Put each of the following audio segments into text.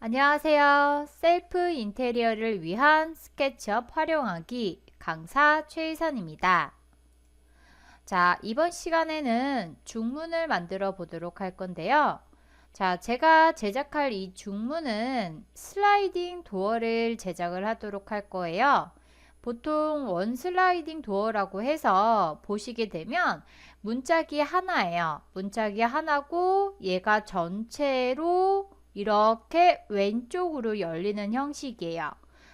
안녕하세요. 셀프 인테리어를 위한 스케치업 활용하기 강사 최희선입니다. 자, 이번 시간에는 중문을 만들어 보도록 할 건데요. 자, 제가 제작할 이 중문은 슬라이딩 도어를 제작을 하도록 할 거예요. 보통 원 슬라이딩 도어라고 해서 보시게 되면 문짝이 하나예요. 문짝이 하나고 얘가 전체로 이렇게 왼쪽으로 열리는 형식이에요.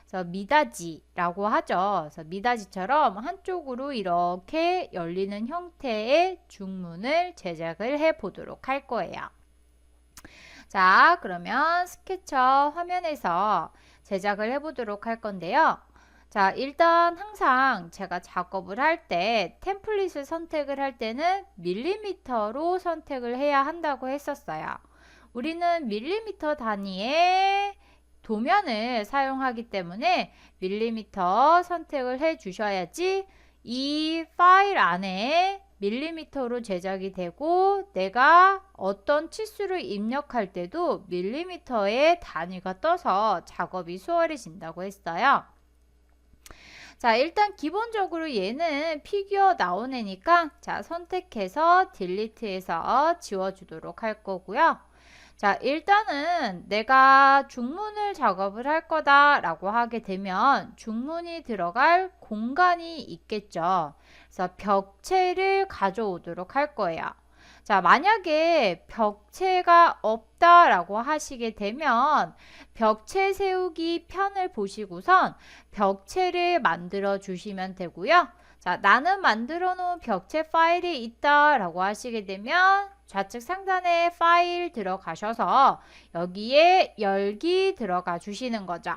그래서 미닫이라고 하죠. 그래서 미닫이처럼 한쪽으로 이렇게 열리는 형태의 중문을 제작을 해 보도록 할 거예요. 자, 그러면 스케쳐 화면에서 제작을 해 보도록 할 건데요. 자, 일단 항상 제가 작업을 할 때 템플릿을 선택을 할 때는 밀리미터로 선택을 해야 한다고 했었어요. 우리는 밀리미터 단위의 도면을 사용하기 때문에 밀리미터 선택을 해 주셔야지 이 파일 안에 밀리미터로 제작이 되고 내가 어떤 치수를 입력할 때도 밀리미터의 단위가 떠서 작업이 수월해진다고 했어요. 자, 일단 기본적으로 얘는 피규어 나온 애니까 자, 선택해서 딜리트해서 지워주도록 할 거고요. 자, 일단은 내가 중문을 작업을 할 거다 라고 하게 되면 중문이 들어갈 공간이 있겠죠. 그래서 벽체를 가져오도록 할 거예요. 자, 만약에 벽체가 없다 라고 하시게 되면 벽체 세우기 편을 보시고선 벽체를 만들어 주시면 되고요. 자, 나는 만들어 놓은 벽체 파일이 있다 라고 하시게 되면 좌측 상단에 파일 들어가셔서 여기에 열기 들어가 주시는 거죠.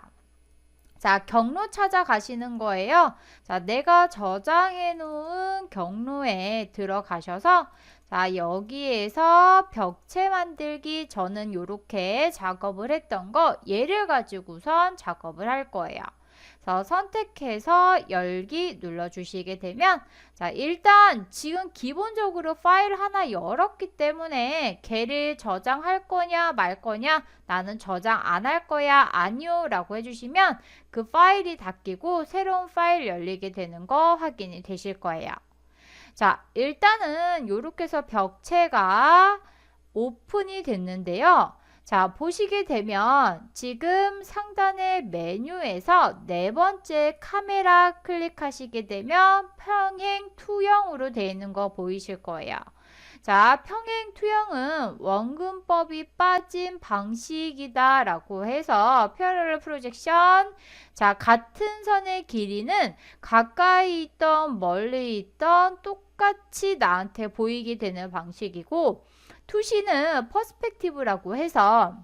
자, 경로 찾아가시는 거예요. 자, 내가 저장해 놓은 경로에 들어가셔서 자, 여기에서 벽체 만들기 저는 이렇게 작업을 했던 거 얘를 가지고선 작업을 할 거예요. 그래서 선택해서 열기 눌러주시게 되면 자, 일단 지금 기본적으로 파일 하나 열었기 때문에 걔를 저장할 거냐 말 거냐 나는 저장 안 할 거야 아니요 라고 해주시면 그 파일이 닫히고 새로운 파일 열리게 되는 거 확인이 되실 거예요. 자, 일단은 이렇게 해서 벽체가 오픈이 됐는데요. 자, 보시게 되면 지금 상단의 메뉴에서 네 번째 카메라 클릭하시게 되면 평행 투영으로 되어 있는 거 보이실 거예요. 자, 평행 투영은 원근법이 빠진 방식이다 라고 해서 패러럴 프로젝션 자, 같은 선의 길이는 가까이 있던 멀리 있던 똑같이 나한테 보이게 되는 방식이고 투시는 퍼스펙티브라고 해서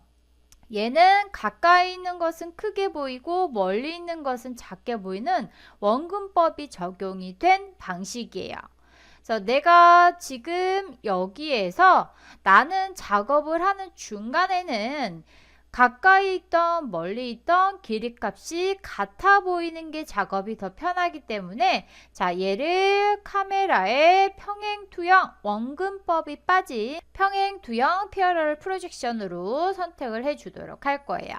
얘는 가까이 있는 것은 크게 보이고 멀리 있는 것은 작게 보이는 원근법이 적용이 된 방식이에요. 그래서 내가 지금 여기에서 나는 작업을 하는 중간에는 가까이 있던 멀리 있던 길이값이 같아 보이는 게 작업이 더 편하기 때문에 자, 얘를 카메라에 평행투영 원근법이 빠진 평행투영 패러럴 프로젝션으로 선택을 해 주도록 할 거예요.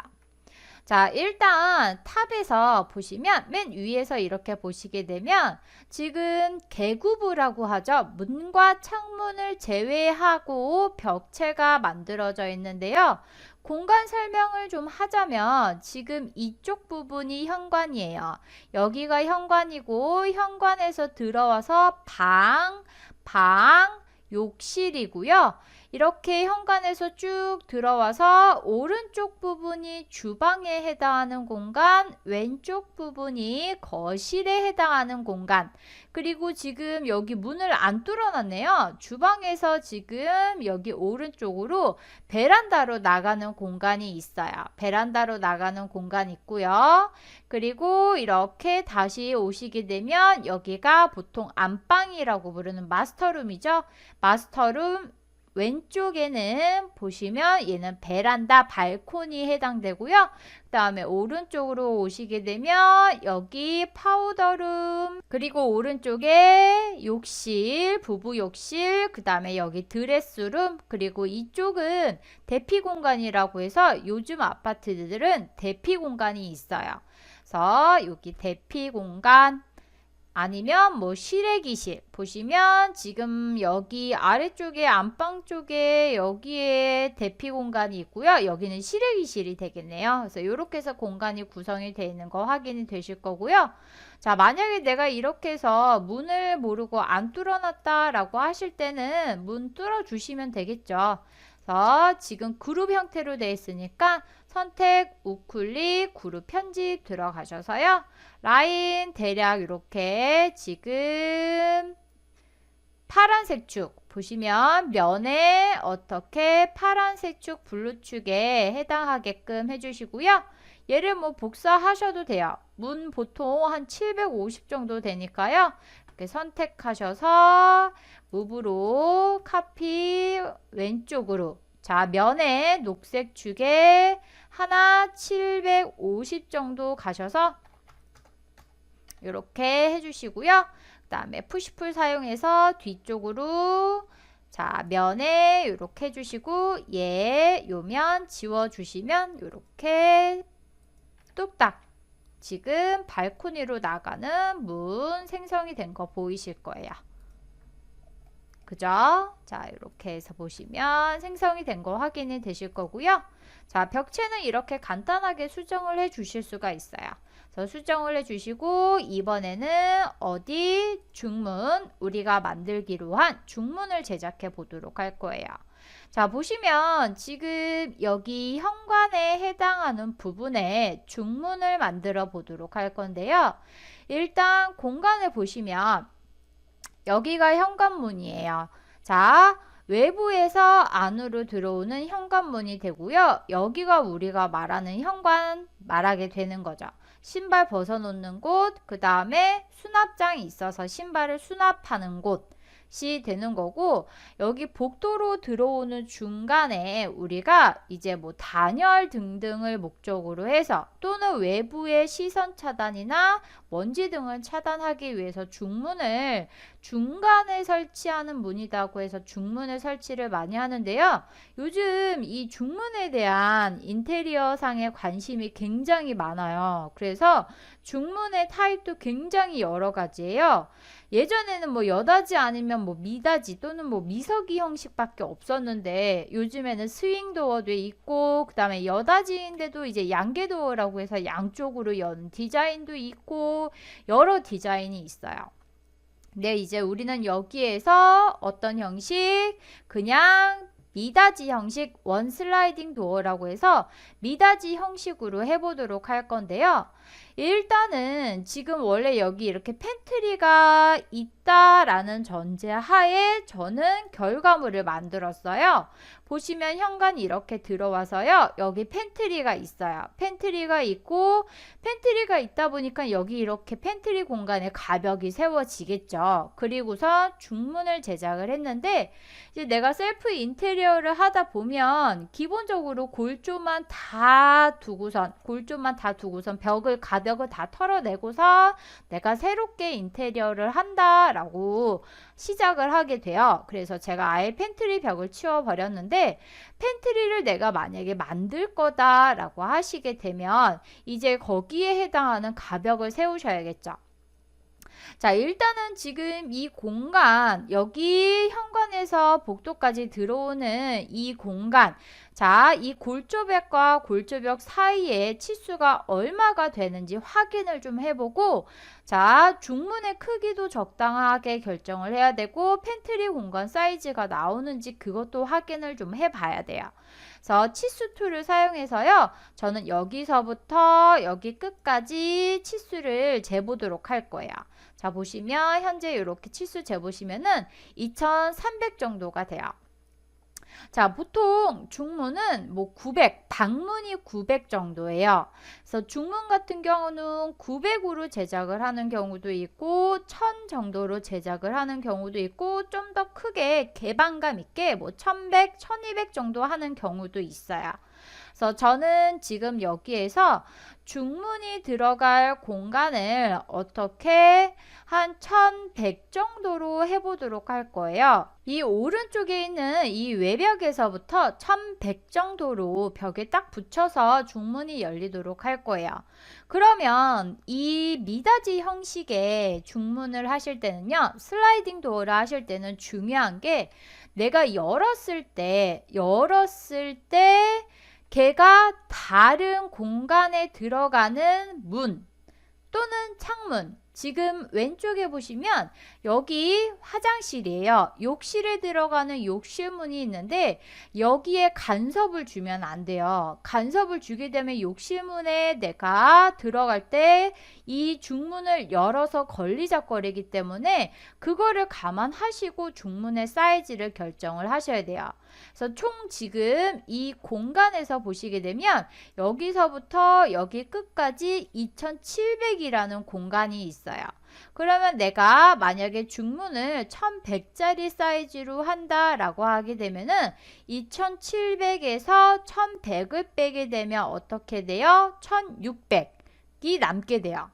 자, 일단 탑에서 보시면 맨 위에서 이렇게 보시게 되면 지금 개구부라고 하죠. 문과 창문을 제외하고 벽체가 만들어져 있는데요. 공간 설명을 좀 하자면 지금 이쪽 부분이 현관이에요. 여기가 현관이고 현관에서 들어와서 욕실이고요. 이렇게 현관에서 쭉 들어와서 오른쪽 부분이 주방에 해당하는 공간, 왼쪽 부분이 거실에 해당하는 공간, 그리고 지금 여기 문을 안 뚫어놨네요. 주방에서 지금 여기 오른쪽으로 베란다로 나가는 공간이 있어요. 베란다로 나가는 공간 있고요. 그리고 이렇게 다시 오시게 되면 여기가 보통 안방이라고 부르는 마스터룸이죠. 마스터룸 왼쪽에는 보시면 얘는 베란다, 발코니 해당되고요. 그 다음에 오른쪽으로 오시게 되면 여기 파우더룸, 그리고 오른쪽에 욕실, 부부 욕실, 그 다음에 여기 드레스룸, 그리고 이쪽은 대피 공간이라고 해서 요즘 아파트들은 대피 공간이 있어요. 그래서 여기 대피 공간, 아니면 뭐 실외기실 보시면 지금 여기 아래쪽에 안방 쪽에 여기에 대피 공간이 있고요. 여기는 실외기실이 되겠네요. 그래서 이렇게 해서 공간이 구성이 되어 있는 거 확인이 되실 거고요. 자, 만약에 내가 이렇게 해서 문을 모르고 안 뚫어놨다 라고 하실 때는 문 뚫어 주시면 되겠죠. 그래서 지금 그룹 형태로 되어 있으니까 선택 우클릭 그룹 편집 들어가셔서요. 라인 대략 이렇게 지금 파란색 축 보시면 면에 어떻게 파란색 축 블루축에 해당하게끔 해주시고요. 얘를 뭐 복사하셔도 돼요. 문 보통 한 750 정도 되니까요. 이렇게 선택하셔서 무브로 카피 왼쪽으로, 자, 면에 녹색 축에 하나 750 정도 가셔서 이렇게 해주시고요. 그 다음에 푸시풀 사용해서 뒤쪽으로, 자, 면에 이렇게 해주시고 요면 지워주시면 이렇게 뚝딱 지금 발코니로 나가는 문 생성이 된 거 보이실 거예요. 그죠? 자, 이렇게 해서 보시면 생성이 된 거 확인이 되실 거고요. 자, 벽체는 이렇게 간단하게 수정을 해 주실 수가 있어요. 그래서 수정을 해 주시고 이번에는 어디 중문, 우리가 만들기로 한 중문을 제작해 보도록 할 거예요. 자, 보시면 지금 여기 현관에 해당하는 부분에 중문을 만들어 보도록 할 건데요. 일단 공간을 보시면 여기가 현관문이에요. 자, 외부에서 안으로 들어오는 현관문이 되고요. 여기가 우리가 말하는 현관 말하게 되는 거죠. 신발 벗어놓는 곳, 그 다음에 수납장이 있어서 신발을 수납하는 곳이 되는 거고, 여기 복도로 들어오는 중간에 우리가 이제 뭐 단열 등등을 목적으로 해서 또는 외부의 시선 차단이나 먼지 등을 차단하기 위해서 중문을 중간에 설치하는 문이라고 해서 중문을 설치를 많이 하는데요. 요즘 이 중문에 대한 인테리어 상의 관심이 굉장히 많아요. 그래서 중문의 타입도 굉장히 여러 가지예요. 예전에는 뭐 여다지 아니면 뭐 미다지 또는 뭐 미서기 형식밖에 없었는데 요즘에는 스윙도어도 있고, 그 다음에 여다지인데도 이제 양계도어라고 해서 양쪽으로 연 디자인도 있고 여러 디자인이 있어요. 근데 이제 우리는 여기에서 어떤 형식, 그냥 미닫이 형식 원 슬라이딩 도어라고 해서 미닫이 형식으로 해보도록 할 건데요. 일단은 지금 원래 여기 이렇게 팬트리가 있다라는 전제하에 저는 결과물을 만들었어요. 보시면 현관이 이렇게 들어와서요. 여기 팬트리가 있어요. 팬트리가 있고, 팬트리가 있다 보니까 여기 이렇게 팬트리 공간에 가벽이 세워지겠죠. 그리고서 중문을 제작을 했는데, 이제 내가 셀프 인테리어를 하다 보면 기본적으로 골조만 다 두고선 벽을 가벽을 다 털어내고서 내가 새롭게 인테리어를 한다라고 시작을 하게 돼요. 그래서 제가 아예 팬트리 벽을 치워버렸는데, 팬트리를 내가 만약에 만들 거다라고 하시게 되면 이제 거기에 해당하는 가벽을 세우셔야겠죠. 자, 일단은 지금 이 공간, 여기 현관에서 복도까지 들어오는 이 공간, 자, 이 골조벽과 골조벽 사이에 치수가 얼마가 되는지 확인을 좀 해보고, 자, 중문의 크기도 적당하게 결정을 해야 되고, 팬트리 공간 사이즈가 나오는지 그것도 확인을 좀 해봐야 돼요. 그래서 치수 툴을 사용해서요, 저는 여기서부터 여기 끝까지 치수를 재보도록 할 거예요. 자, 보시면 현재 이렇게 치수 재보시면은 2300 정도가 돼요. 자, 보통 중문은 뭐 900, 방문이 900 정도예요. 그래서 중문 같은 경우는 900으로 제작을 하는 경우도 있고 1000 정도로 제작을 하는 경우도 있고 좀 더 크게 개방감 있게 뭐 1100, 1200 정도 하는 경우도 있어요. 그래서 저는 지금 여기에서 중문이 들어갈 공간을 어떻게 한 1100 정도로 해보도록 할 거예요. 이 오른쪽에 있는 이 외벽에서부터 1100 정도로 벽에 딱 붙여서 중문이 열리도록 할 거예요. 그러면 이 미닫이 형식의 중문을 하실 때는요, 슬라이딩 도어를 하실 때는 중요한 게 내가 열었을 때 걔가 다른 공간에 들어가는 문 또는 창문, 지금 왼쪽에 보시면 여기 화장실이에요. 욕실에 들어가는 욕실문이 있는데 여기에 간섭을 주면 안 돼요. 간섭을 주게 되면 욕실문에 내가 들어갈 때 이 중문을 열어서 걸리적거리기 때문에 그거를 감안하시고 중문의 사이즈를 결정을 하셔야 돼요. 그래서 총 지금 이 공간에서 보시게 되면 여기서부터 여기 끝까지 2700이라는 공간이 있어요. 그러면 내가 만약에 중문을 1100짜리 사이즈로 한다라고 하게 되면은 2700에서 1100을 빼게 되면 어떻게 돼요? 1600이 남게 돼요.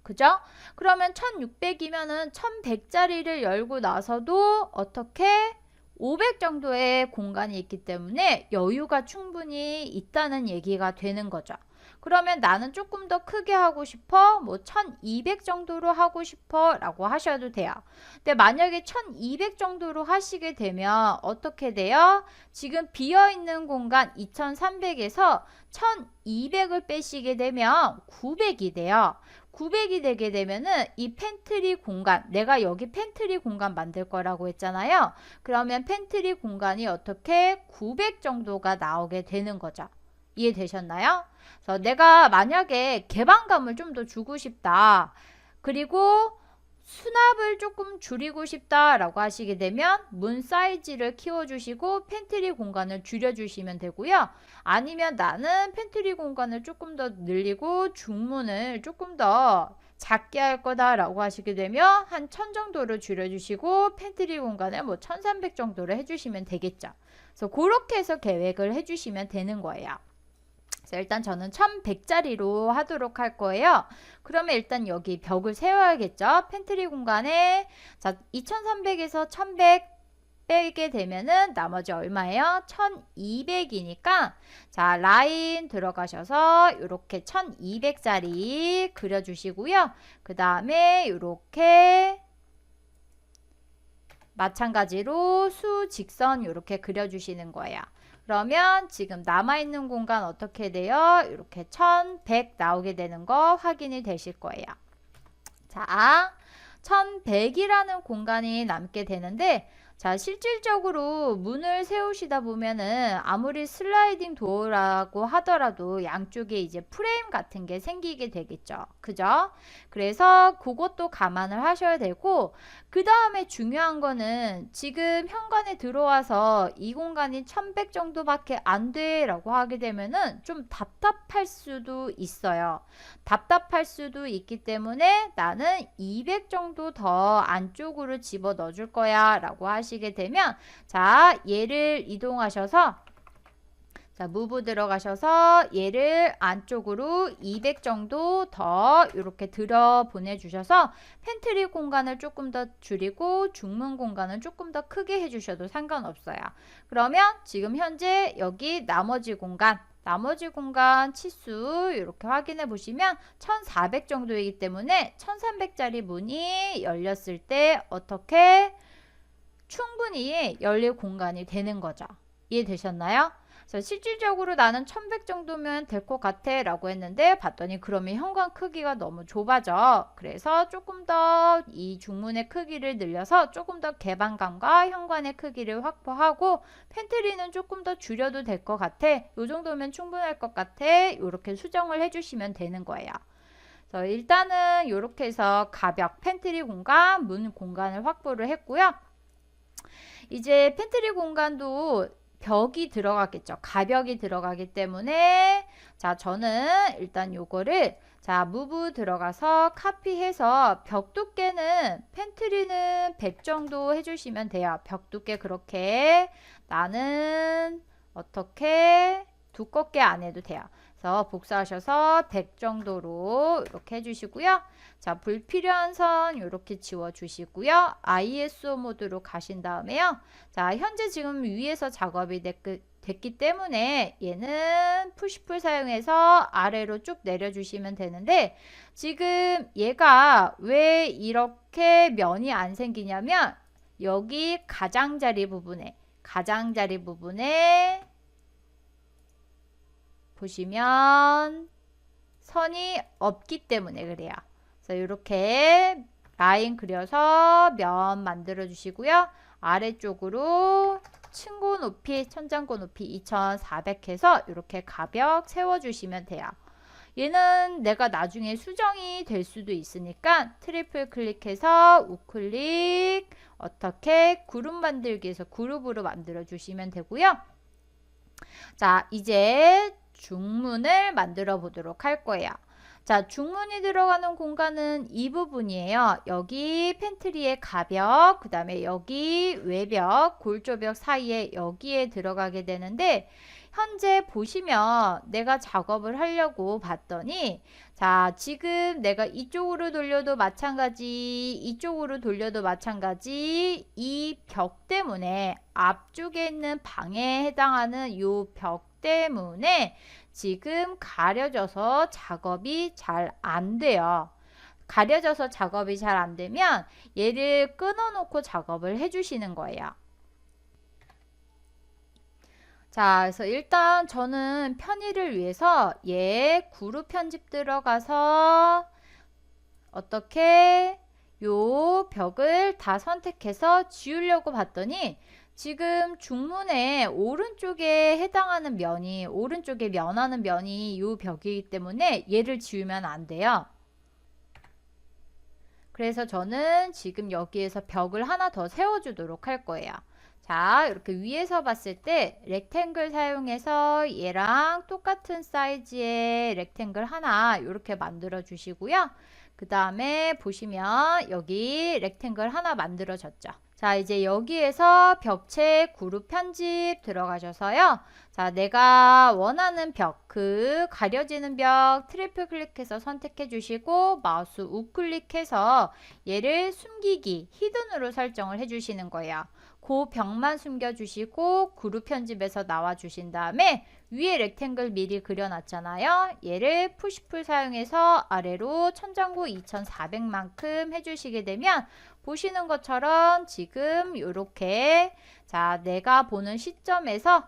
그죠? 그러면 1600이면은 1100짜리를 열고 나서도 어떻게 500 정도의 공간이 있기 때문에 여유가 충분히 있다는 얘기가 되는 거죠. 그러면 나는 조금 더 크게 하고 싶어, 뭐 1200 정도로 하고 싶어 라고 하셔도 돼요. 근데 만약에 1200 정도로 하시게 되면 어떻게 돼요? 지금 비어있는 공간 2300에서 1200을 빼시게 되면 900이 돼요. 900이 되게 되면은 이 팬트리 공간, 내가 여기 팬트리 공간 만들 거라고 했잖아요. 그러면 팬트리 공간이 어떻게 900 정도가 나오게 되는 거죠. 이해되셨나요? 그래서 내가 만약에 개방감을 좀 더 주고 싶다. 그리고 수납을 조금 줄이고 싶다라고 하시게 되면 문 사이즈를 키워주시고 팬트리 공간을 줄여주시면 되고요. 아니면 나는 팬트리 공간을 조금 더 늘리고 중문을 조금 더 작게 할 거다라고 하시게 되면 한 1000 정도로 줄여주시고 팬트리 공간을 뭐 1300 정도로 해주시면 되겠죠. 그래서 그렇게 해서 계획을 해주시면 되는 거예요. 일단 저는 1100짜리로 하도록 할 거예요. 그러면 일단 여기 벽을 세워야겠죠. 팬트리 공간에 자 2300에서 1100 빼게 되면은 나머지 얼마예요? 1200이니까 자 라인 들어가셔서 이렇게 1200짜리 그려주시고요. 그 다음에 이렇게 마찬가지로 수직선 이렇게 그려주시는 거예요. 그러면 지금 남아있는 공간 어떻게 돼요? 이렇게 1100 나오게 되는 거 확인이 되실 거예요. 자, 1100이라는 공간이 남게 되는데 자, 실질적으로 문을 세우시다 보면은 아무리 슬라이딩 도어라고 하더라도 양쪽에 이제 프레임 같은 게 생기게 되겠죠. 그죠? 그래서 그것도 감안을 하셔야 되고 그 다음에 중요한 거는 지금 현관에 들어와서 이 공간이 1100 정도밖에 안 돼 라고 하게 되면은 좀 답답할 수도 있어요. 답답할 수도 있기 때문에 나는 200 정도 더 안쪽으로 집어 넣어 줄 거야 라고 하시게 되면 자 얘를 이동하셔서 자 무브 들어가셔서 얘를 안쪽으로 200 정도 더 이렇게 들어 보내주셔서 팬트리 공간을 조금 더 줄이고 중문 공간을 조금 더 크게 해주셔도 상관없어요. 그러면 지금 현재 여기 나머지 공간 치수 이렇게 확인해 보시면 1400 정도이기 때문에 1300짜리 문이 열렸을 때 어떻게 충분히 열릴 공간이 되는 거죠. 이해되셨나요? 그래서 실질적으로 나는 1100 정도면 될 것 같아 라고 했는데 봤더니 그러면 현관 크기가 너무 좁아져. 그래서 조금 더 이 중문의 크기를 늘려서 조금 더 개방감과 현관의 크기를 확보하고 팬트리는 조금 더 줄여도 될 것 같아. 이 정도면 충분할 것 같아. 이렇게 수정을 해주시면 되는 거예요. 그래서 일단은 이렇게 해서 가벽 팬트리 공간, 문 공간을 확보를 했고요. 이제 팬트리 공간도 벽이 들어가겠죠. 가벽이 들어가기 때문에 자, 저는 일단 요거를 자, 무브 들어가서 카피해서 벽 두께는 팬트리는 100 정도 해주시면 돼요. 벽 두께 그렇게 나는 어떻게 두껍게 안 해도 돼요. 그래서 복사하셔서 100 정도로 이렇게 해주시고요. 자, 불필요한 선 이렇게 지워주시고요. ISO 모드로 가신 다음에요. 자, 현재 지금 위에서 작업이 됐기 때문에 얘는 푸시풀 사용해서 아래로 쭉 내려주시면 되는데 지금 얘가 왜 이렇게 면이 안 생기냐면 여기 가장자리 부분에 보시면 선이 없기 때문에 그래요. 그래서 이렇게 라인 그려서 면 만들어 주시고요. 아래쪽으로 층고 높이, 천장고 높이 2400 해서 이렇게 가벽 세워주시면 돼요. 얘는 내가 나중에 수정이 될 수도 있으니까 트리플 클릭해서 우클릭 어떻게 그룹 만들기에서 그룹으로 만들어 주시면 되고요. 자, 이제 중문을 만들어 보도록 할 거예요. 자, 중문이 들어가는 공간은 이 부분이에요. 여기 팬트리의 가벽, 그 다음에 여기 외벽, 골조벽 사이에 여기에 들어가게 되는데 현재 보시면 내가 작업을 하려고 봤더니 자, 지금 내가 이쪽으로 돌려도 마찬가지, 이쪽으로 돌려도 마찬가지 이 벽 때문에 앞쪽에 있는 방에 해당하는 이 벽 때문에 지금 가려져서 작업이 잘 안 돼요. 가려져서 작업이 잘 안 되면 얘를 끊어 놓고 작업을 해 주시는 거예요. 자, 그래서 일단 저는 편의를 위해서 얘 그룹 편집 들어가서 어떻게 요 벽을 다 선택해서 지우려고 봤더니 지금 중문의 오른쪽에 해당하는 면이 오른쪽에 면하는 면이 요 벽이기 때문에 얘를 지우면 안 돼요. 그래서 저는 지금 여기에서 벽을 하나 더 세워주도록 할 거예요. 자, 이렇게 위에서 봤을 때 렉탱글 사용해서 얘랑 똑같은 사이즈의 렉탱글 하나 이렇게 만들어 주시고요. 그 다음에 보시면 여기 렉탱글 하나 만들어졌죠. 자, 이제 여기에서 벽체 그룹 편집 들어가셔서요. 자, 내가 원하는 벽, 그 가려지는 벽 트리플 클릭해서 선택해 주시고 마우스 우클릭해서 얘를 숨기기, 히든으로 설정을 해 주시는 거예요. 그 벽만 숨겨주시고 그룹 편집에서 나와 주신 다음에 위에 렉탱글 미리 그려놨잖아요. 얘를 푸시풀 사용해서 아래로 천장고 2400만큼 해주시게 되면 보시는 것처럼 지금 이렇게 자, 내가 보는 시점에서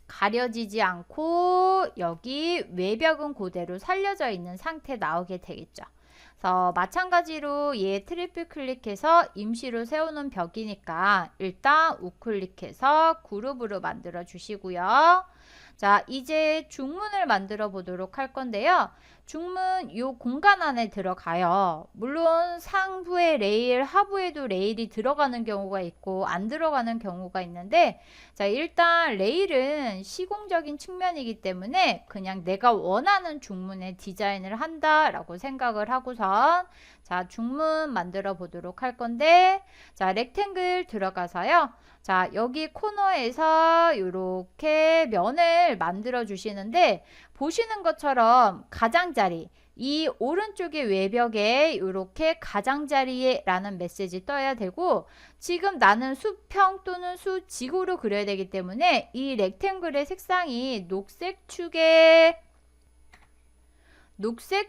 가려지지 않고 여기 외벽은 그대로 살려져 있는 상태 나오게 되겠죠. 그래서 마찬가지로 얘 트리플 클릭해서 임시로 세우는 벽이니까 일단 우클릭해서 그룹으로 만들어 주시고요. 자, 이제 중문을 만들어 보도록 할 건데요. 중문 요 공간 안에 들어가요. 물론 상부에 레일, 하부에도 레일이 들어가는 경우가 있고 안 들어가는 경우가 있는데 자, 일단 레일은 시공적인 측면이기 때문에 그냥 내가 원하는 중문의 디자인을 한다라고 생각을 하고선 자, 중문 만들어 보도록 할 건데 자, 렉탱글 들어가서요. 자, 여기 코너에서 이렇게 면을 만들어 주시는데 보시는 것처럼 가장자리 이 오른쪽의 외벽에 이렇게 가장자리라는 메시지 떠야 되고 지금 나는 수평 또는 수직으로 그려야 되기 때문에 이 렉탱글의 색상이 녹색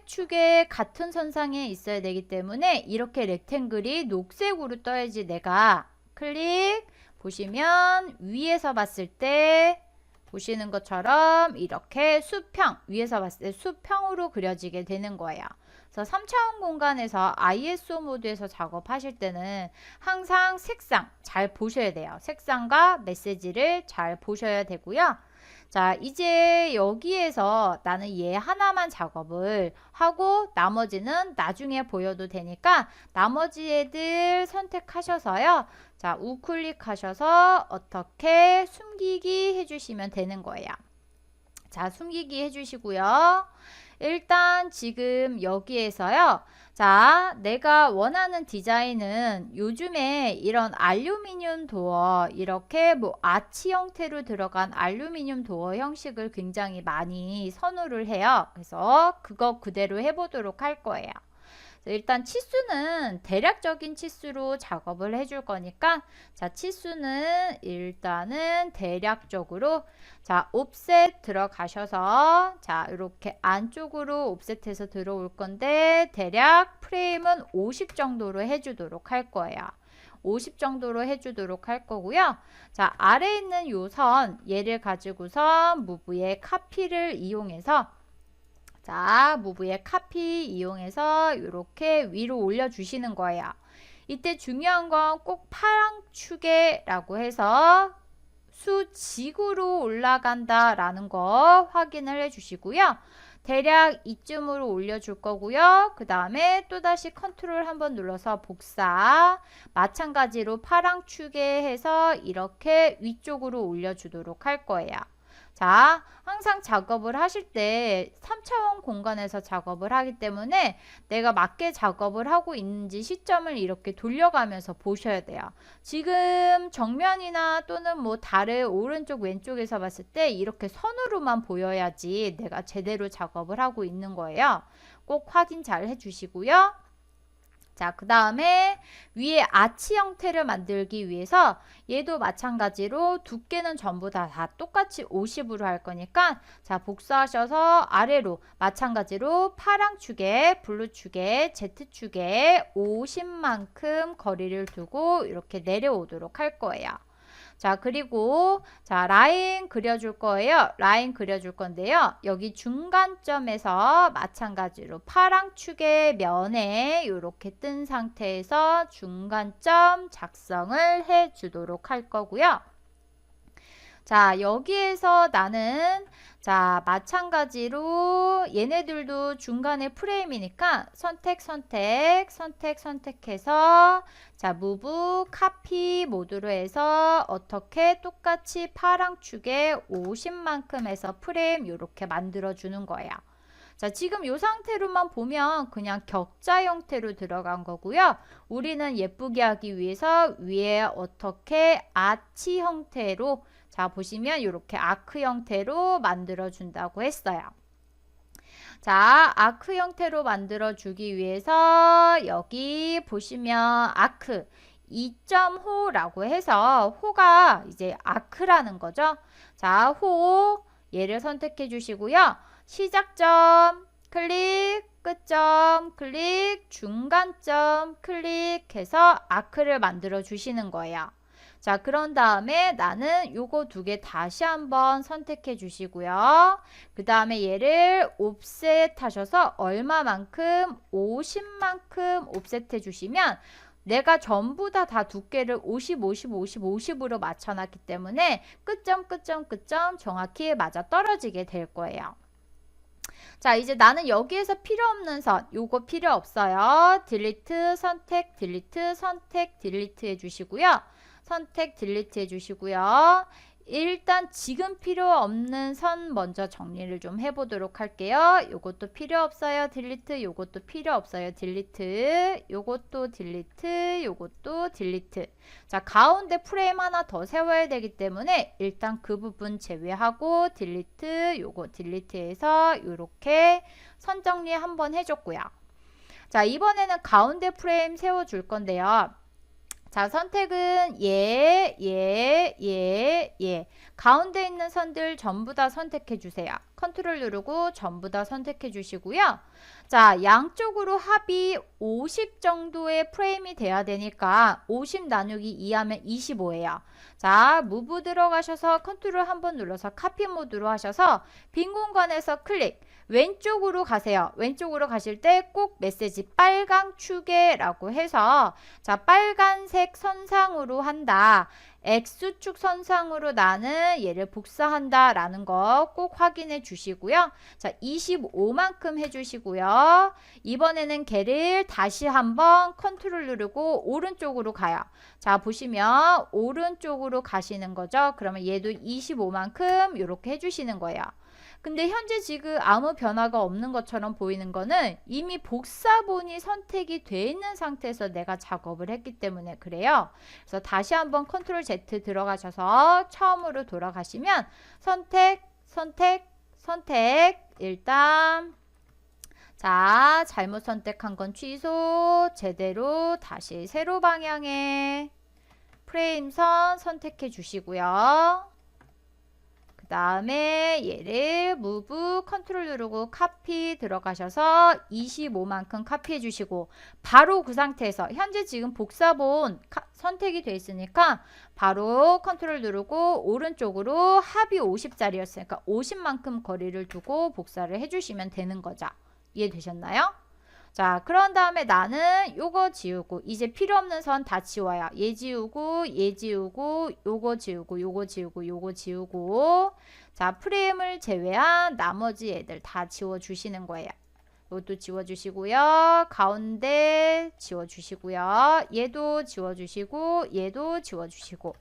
축에 같은 선상에 있어야 되기 때문에 이렇게 렉탱글이 녹색으로 떠야지 내가 클릭 보시면 위에서 봤을 때 보시는 것처럼 이렇게 수평 위에서 봤을 때 수평으로 그려지게 되는 거예요. 그래서 3차원 공간에서 ISO 모드에서 작업하실 때는 항상 색상 잘 보셔야 돼요. 색상과 메시지를 잘 보셔야 되고요. 자, 이제 여기에서 나는 얘 하나만 작업을 하고 나머지는 나중에 보여도 되니까 나머지 애들 선택하셔서요. 자, 우클릭 하셔서 어떻게 숨기기 해주시면 되는 거예요. 자, 숨기기 해주시고요. 일단 지금 여기에서요. 자, 내가 원하는 디자인은 요즘에 이런 알루미늄 도어, 이렇게 뭐 아치 형태로 들어간 알루미늄 도어 형식을 굉장히 많이 선호를 해요. 그래서 그거 그대로 해보도록 할 거예요. 일단 치수는 대략적인 치수로 작업을 해줄 거니까, 자, 치수는 일단은 대략적으로, 자, 옵셋 들어가셔서, 자, 이렇게 안쪽으로 옵셋해서 들어올 건데, 대략 프레임은 50 정도로 해주도록 할 거예요. 50 정도로 해주도록 할 거고요. 자, 아래에 있는 요 선, 얘를 가지고서 무브의 카피를 이용해서, 자, 무브의 카피 이용해서 이렇게 위로 올려주시는 거예요. 이때 중요한 건 꼭 파랑축에라고 해서 수직으로 올라간다 라는 거 확인을 해주시고요. 대략 이쯤으로 올려줄 거고요. 그 다음에 또다시 컨트롤 한번 눌러서 복사, 마찬가지로 파랑축에 해서 이렇게 위쪽으로 올려주도록 할 거예요. 자, 항상 작업을 하실 때 3차원 공간에서 작업을 하기 때문에 내가 맞게 작업을 하고 있는지 시점을 이렇게 돌려가면서 보셔야 돼요. 지금 정면이나 또는 뭐 달을 오른쪽 왼쪽에서 봤을 때 이렇게 선으로만 보여야지 내가 제대로 작업을 하고 있는 거예요. 꼭 확인 잘 해주시고요. 자, 그 다음에 위에 아치 형태를 만들기 위해서 얘도 마찬가지로 두께는 전부 다 똑같이 50으로 할 거니까, 자, 복사하셔서 아래로 마찬가지로 파랑축에, 블루축에, Z축에 50만큼 거리를 두고 이렇게 내려오도록 할 거예요. 자, 그리고 자, 라인 그려줄 거예요. 라인 그려줄 건데요. 여기 중간점에서 마찬가지로 파랑축의 면에 이렇게 뜬 상태에서 중간점 작성을 해 주도록 할 거고요. 자, 여기에서 나는 자, 마찬가지로 얘네들도 중간에 프레임이니까 선택해서 자, 무브 카피 모드로 해서 어떻게 똑같이 파랑축에 50만큼 해서 프레임 이렇게 만들어 주는 거예요. 자, 지금 이 상태로만 보면 그냥 격자 형태로 들어간 거고요. 우리는 예쁘게 하기 위해서 위에 어떻게 아치 형태로, 자, 보시면 이렇게 아크 형태로 만들어 준다고 했어요. 자, 아크 형태로 만들어 주기 위해서 여기 보시면 아크 2.호라고 해서 호가 이제 아크라는 거죠. 자, 호 얘를 선택해 주시고요. 시작점 클릭, 끝점 클릭, 중간점 클릭해서 아크를 만들어 주시는 거예요. 자, 그런 다음에 나는 요거 두 개 다시 한번 선택해 주시고요. 그 다음에 얘를 옵셋 하셔서 얼마만큼? 50만큼 옵셋 해 주시면 내가 전부 다 두께를 50, 50, 50, 50으로 맞춰놨기 때문에 끝점 정확히 맞아 떨어지게 될 거예요. 자, 이제 나는 여기에서 필요 없는 선, 요거 필요 없어요. 딜리트, 선택, 딜리트, 선택, 딜리트 해주시고요. 선택, 딜리트 해주시고요. 일단 지금 필요 없는 선 먼저 정리를 좀 해보도록 할게요. 요것도 필요 없어요. 딜리트, 요것도 필요 없어요. 딜리트, 요것도 딜리트, 요것도 딜리트. 자, 가운데 프레임 하나 더 세워야 되기 때문에 일단 그 부분 제외하고 딜리트, 요거 딜리트해서 요렇게 선 정리 한번 해줬고요. 자, 이번에는 가운데 프레임 세워줄 건데요. 자, 선택은 예. 가운데 있는 선들 전부 다 선택해 주세요. 컨트롤 누르고 전부 다 선택해 주시고요. 자, 양쪽으로 합이 50 정도의 프레임이 돼야 되니까 50 나누기 2 하면 25예요. 자, 무브 들어가셔서 컨트롤 한번 눌러서 카피 모드로 하셔서 빈 공간에서 클릭. 왼쪽으로 가세요. 왼쪽으로 가실 때 꼭 메시지 빨강 추계라고 해서 자, 빨간색 선상으로 한다. X축 선상으로 나는 얘를 복사한다 라는 거 꼭 확인해 주시고요. 자, 25만큼 해주시고요. 이번에는 걔를 다시 한번 컨트롤 누르고 오른쪽으로 가요. 자, 보시면 오른쪽으로 가시는 거죠. 그러면 얘도 25만큼 이렇게 해주시는 거예요. 근데 현재 지금 아무 변화가 없는 것처럼 보이는 거는 이미 복사본이 선택이 돼 있는 상태에서 내가 작업을 했기 때문에 그래요. 그래서 다시 한번 컨트롤 Z 들어가셔서 처음으로 돌아가시면 선택 일단 자, 잘못 선택한 건 취소, 제대로 다시 세로 방향의 프레임선 선택해 주시고요. 그 다음에 얘를 move 컨트롤 누르고 카피 들어가셔서 25만큼 카피해 주시고 바로 그 상태에서 현재 지금 복사본 선택이 돼 있으니까 바로 컨트롤 누르고 오른쪽으로 합이 50짜리였으니까 50만큼 거리를 두고 복사를 해주시면 되는 거죠. 이해되셨나요? 자, 그런 다음에 나는 요거 지우고 이제 필요 없는 선 다 지워요. 얘 지우고 요거 지우고 자, 프레임을 제외한 나머지 애들 다 지워주시는 거예요. 이것도 지워주시고요. 가운데 지워주시고요. 얘도 지워주시고 얘도 지워주시고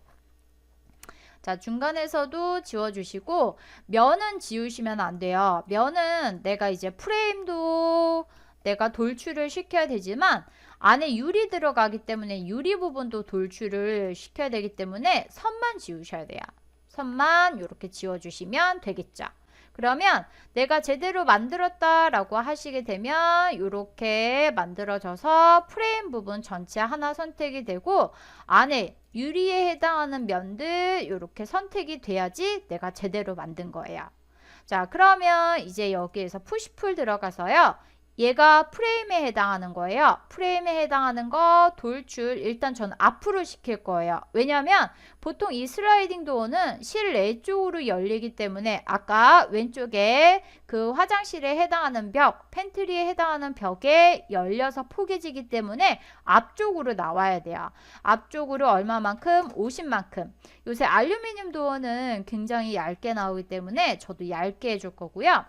자, 중간에서도 지워주시고 면은 지우시면 안 돼요. 면은 내가 이제 프레임도 내가 돌출을 시켜야 되지만 안에 유리 들어가기 때문에 유리 부분도 돌출을 시켜야 되기 때문에 선만 지우셔야 돼요. 선만 이렇게 지워주시면 되겠죠. 그러면 내가 제대로 만들었다라고 하시게 되면 이렇게 만들어져서 프레임 부분 전체 하나 선택이 되고 안에 유리에 해당하는 면들 이렇게 선택이 돼야지 내가 제대로 만든 거예요. 자, 그러면 이제 여기에서 푸시풀 들어가서요. 얘가 프레임에 해당하는 거예요. 프레임에 해당하는 거 돌출 일단 저는 앞으로 시킬 거예요. 왜냐하면 보통 이 슬라이딩 도어는 실내 쪽으로 열리기 때문에 아까 왼쪽에 그 화장실에 해당하는 벽, 팬트리에 해당하는 벽에 열려서 포개지기 때문에 앞쪽으로 나와야 돼요. 앞쪽으로 얼마만큼? 50만큼. 요새 알루미늄 도어는 굉장히 얇게 나오기 때문에 저도 얇게 해줄 거고요.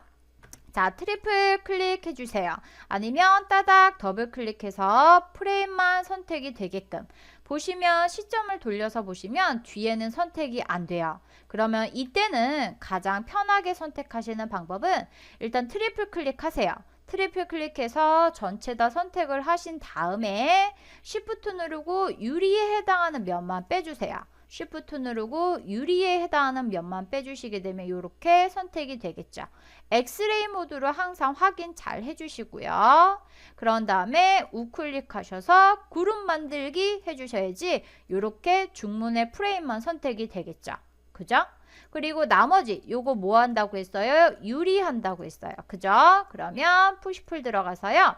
자, 트리플 클릭해 주세요. 아니면 따닥 더블 클릭해서 프레임만 선택이 되게끔 보시면 시점을 돌려서 보시면 뒤에는 선택이 안 돼요. 그러면 이때는 가장 편하게 선택하시는 방법은 일단 트리플 클릭하세요. 트리플 클릭해서 전체 다 선택을 하신 다음에 Shift 누르고 유리에 해당하는 면만 빼주세요. Shift 누르고 유리에 해당하는 면만 빼주시게 되면 이렇게 선택이 되겠죠. 엑스레이 모드로 항상 확인 잘 해주시고요. 그런 다음에 우클릭하셔서 그룹 만들기 해주셔야지 이렇게 중문의 프레임만 선택이 되겠죠. 그죠? 그리고 나머지 요거 뭐 한다고 했어요? 유리 한다고 했어요. 그죠? 그러면 푸시풀 들어가서요.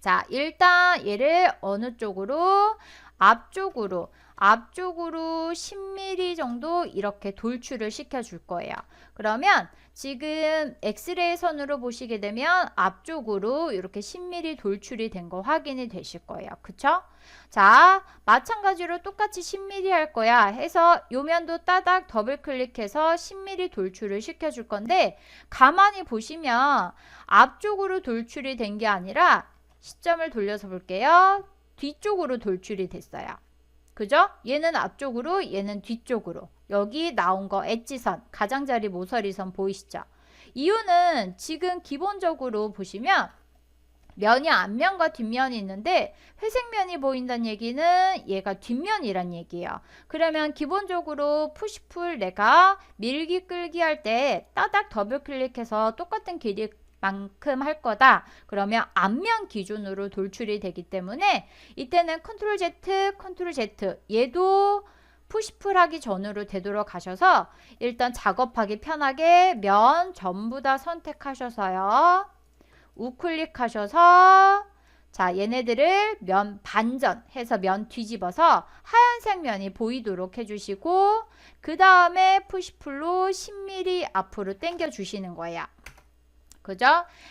자, 일단 얘를 어느 쪽으로? 앞쪽으로 10mm 정도 이렇게 돌출을 시켜줄 거예요. 그러면 지금 엑스레이 선으로 보시게 되면 앞쪽으로 이렇게 10mm 돌출이 된 거 확인이 되실 거예요. 그쵸? 자, 마찬가지로 똑같이 10mm 할 거야 해서 요 면도 따닥 더블 클릭해서 10mm 돌출을 시켜줄 건데 가만히 보시면 앞쪽으로 돌출이 된 게 아니라 시점을 돌려서 볼게요. 뒤쪽으로 돌출이 됐어요. 그죠? 얘는 앞쪽으로, 얘는 뒤쪽으로. 여기 나온 거 엣지선, 가장자리 모서리선 보이시죠? 이유는 지금 기본적으로 보시면 면이 앞면과 뒷면이 있는데 회색면이 보인다는 얘기는 얘가 뒷면이란 얘기예요. 그러면 기본적으로 푸시풀 내가 밀기 끌기 할 때 따닥 더블 클릭해서 똑같은 길이 만큼 할 거다. 그러면 앞면 기준으로 돌출이 되기 때문에 이때는 컨트롤 Z, 컨트롤 Z 얘도 푸시풀 하기 전으로 되도록 하셔서 일단 작업하기 편하게 면 전부 다 선택하셔서요. 우클릭하셔서 자, 얘네들을 면 반전 해서 면 뒤집어서 하얀색 면이 보이도록 해주시고 그 다음에 푸시풀로 10mm 앞으로 당겨 주시는 거예요. 그죠?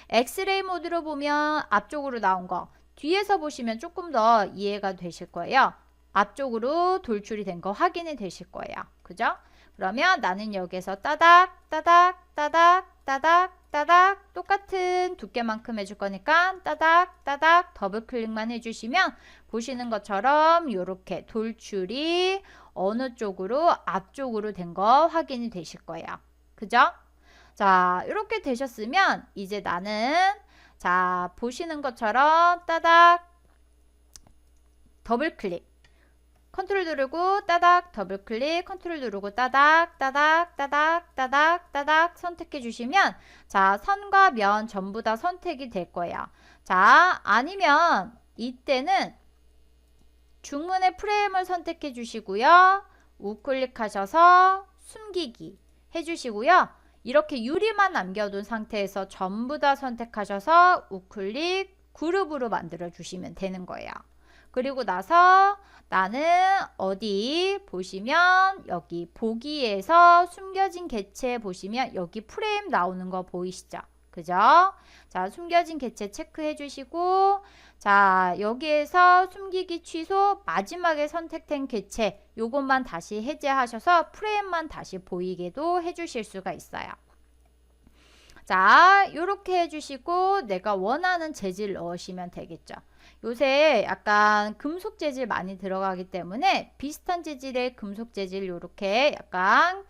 엑스레이 모드로 보면 앞쪽으로 나온 거 뒤에서 보시면 조금 더 이해가 되실 거예요. 앞쪽으로 돌출이 된 거 확인이 되실 거예요. 그죠? 그러면 나는 여기서 따닥 따닥 따닥 따닥 따닥 똑같은 두께만큼 해줄 거니까 따닥 따닥 더블 클릭만 해주시면 보시는 것처럼 이렇게 돌출이 어느 쪽으로 앞쪽으로 된 거 확인이 되실 거예요. 그죠? 자, 이렇게 되셨으면 이제 나는 자, 보시는 것처럼 따닥 더블 클릭 컨트롤 누르고 따닥 더블 클릭 컨트롤 누르고 따닥 따닥 따닥 따닥 따닥 선택해 주시면 자, 선과 면 전부 다 선택이 될 거예요. 자, 아니면 이때는 중문의 프레임을 선택해 주시고요. 우클릭하셔서 숨기기 해 주시고요. 이렇게 유리만 남겨둔 상태에서 전부 다 선택하셔서 우클릭 그룹으로 만들어 주시면 되는 거예요. 그리고 나서 나는 어디 보시면 여기 보기에서 숨겨진 개체 보시면 여기 프레임 나오는 거 보이시죠? 그죠? 자, 숨겨진 개체 체크해 주시고 자, 여기에서 숨기기 취소 마지막에 선택된 개체 요것만 다시 해제하셔서 프레임만 다시 보이게도 해주실 수가 있어요. 자, 요렇게 해주시고 내가 원하는 재질 넣으시면 되겠죠. 요새 약간 금속 재질 많이 들어가기 때문에 비슷한 재질의 금속 재질 요렇게 약간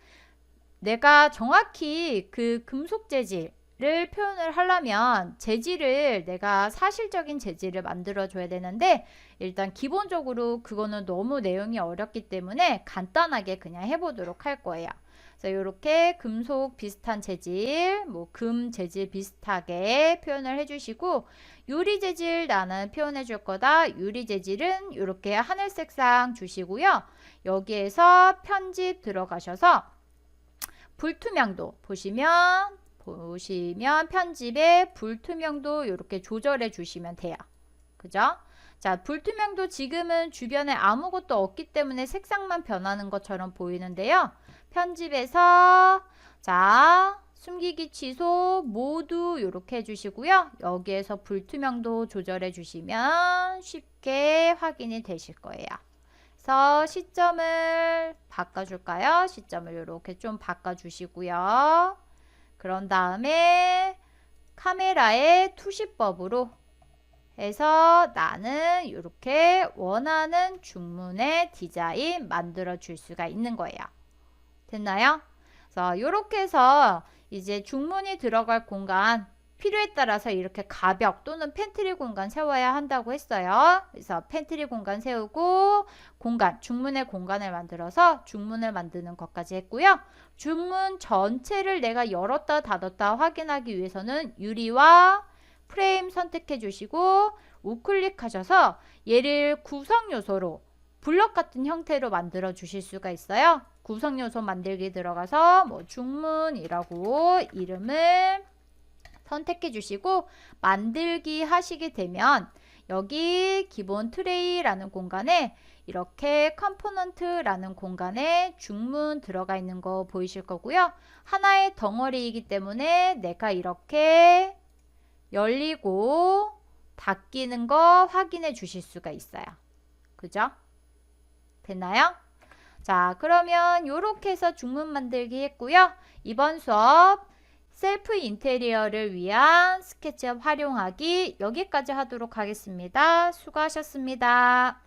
내가 정확히 그 금속 재질을 표현을 하려면 재질을 내가 사실적인 재질을 만들어 줘야 되는데 일단 기본적으로 그거는 너무 내용이 어렵기 때문에 간단하게 그냥 해보도록 할 거예요. 그래서 이렇게 금속 비슷한 재질, 뭐 금 재질 비슷하게 표현을 해주시고 유리 재질 나는 표현해 줄 거다. 유리 재질은 이렇게 하늘색상 주시고요. 여기에서 편집 들어가셔서 불투명도 보시면 편집에 불투명도 이렇게 조절해 주시면 돼요. 그죠? 자, 불투명도 지금은 주변에 아무것도 없기 때문에 색상만 변하는 것처럼 보이는데요. 편집에서 자, 숨기기 취소 모두 이렇게 해주시고요. 여기에서 불투명도 조절해 주시면 쉽게 확인이 되실 거예요. 그래서 시점을 바꿔줄까요? 시점을 이렇게 좀 바꿔주시고요. 그런 다음에 카메라의 투시법으로 해서 나는 이렇게 원하는 중문의 디자인 만들어 줄 수가 있는 거예요. 됐나요? 그래서 이렇게 해서 이제 중문이 들어갈 공간 필요에 따라서 이렇게 가벽 또는 팬트리 공간 세워야 한다고 했어요. 그래서 팬트리 공간 세우고 공간, 중문의 공간을 만들어서 중문을 만드는 것까지 했고요. 중문 전체를 내가 열었다 닫았다 확인하기 위해서는 유리와 프레임 선택해 주시고 우클릭하셔서 얘를 구성 요소로 블럭 같은 형태로 만들어 주실 수가 있어요. 구성 요소 만들기 들어가서 뭐 중문이라고 이름을 선택해 주시고 만들기 하시게 되면 여기 기본 트레이라는 공간에 이렇게 컴포넌트라는 공간에 중문 들어가 있는 거 보이실 거고요. 하나의 덩어리이기 때문에 내가 이렇게 열리고 닫히는 거 확인해 주실 수가 있어요. 그죠? 됐나요? 자, 그러면 이렇게 해서 중문 만들기 했고요. 이번 수업 셀프 인테리어를 위한 스케치업 활용하기 여기까지 하도록 하겠습니다. 수고하셨습니다.